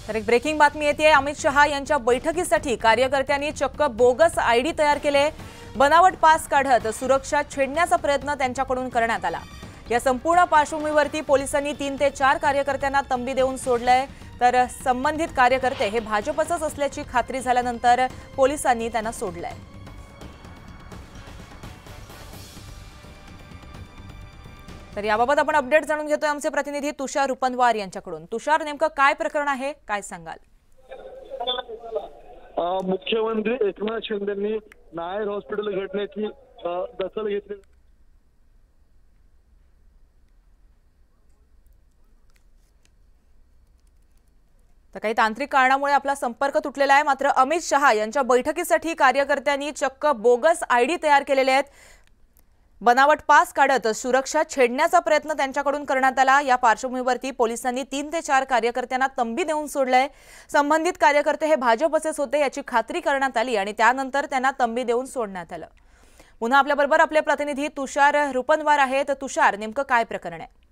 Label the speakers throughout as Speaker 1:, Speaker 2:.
Speaker 1: तर एक ब्रेकिंग बातमी येते। अमित शहा यांच्या बैठकीसाठी कार्यकर्त्यांनी चक्क बोगस आयडी तयार केले। बनावट पास काढत सुरक्षा छेडण्याचा प्रयत्न त्यांच्याकडून करण्यात आला। या संपूर्ण पार्श्वभूमीवरती पोलिसांनी 3 ते 4 कार्यकर्त्यांना तंबी देऊन सोडलंय। तर संबंधित कार्यकर्ते हे भाजपचेच असल्याची खात्री झाल्यानंतर पोलिसांनी त्यांना सोडलंय। तर याबाबत आपण अपडेट जाणून घेतोय आमचे प्रतिनिधी तुषार रुपनवार यांच्याकडून। तुषार, नेमकं काय प्रकरण आहे, काय सांगाल?
Speaker 2: मुख्यमंत्री एकनाथ शिंदेंनी नायर हॉस्पिटल घटनेची दखल घेतली।
Speaker 1: तर काही तांत्रिक कारणामुळे आपला संपर्क तुटलेला आहे। मात्र अमित शहा यांच्या बैठकीसाठी कार्यकर्त्यांनी चक्क बोगस आयडी तयार केलेले आहेत। बनावट पास काढत सुरक्षा छेडण्याचा प्रयत्न त्यांच्याकडून करण्यात आला। या पार्श्वभूमीवरती पोलिसांनी 3 ते 4 कार्यकर्त्यांना तंबी देऊन सोडलंय। संबंधित कार्यकर्ते हे भाजपचेच होते याची खात्री करण्यात आली आणि त्यानंतर त्यांना तंबी देऊन सोडण्यात आलं। पुन्हा आपल्याबरोबर आपले प्रतिनिधी तुषार रुपनवार आहेत। तुषार, नेमकं काय प्रकरण आहे?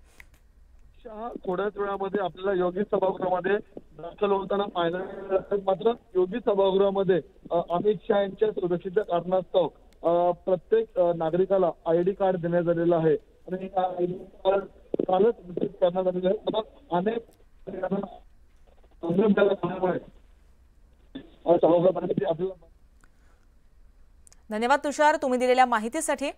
Speaker 2: थोड्याच वेळामध्ये आपल्याला योगी सभागृहामध्ये दाखल होताना पाहिलं। मात्र योगी सभागृहामध्ये अमित शहा यांच्या सुरक्षेच्या कारणास्तव प्रत्येक नागरिकाला आयडी कार्ड देण्यात आलेलं आहे आणि आयडी कार्ड कालच वितरित करण्यात आलेलं आहे। अनेक
Speaker 1: धन्यवाद तुषार, तुम्ही दिलेल्या माहितीसाठी।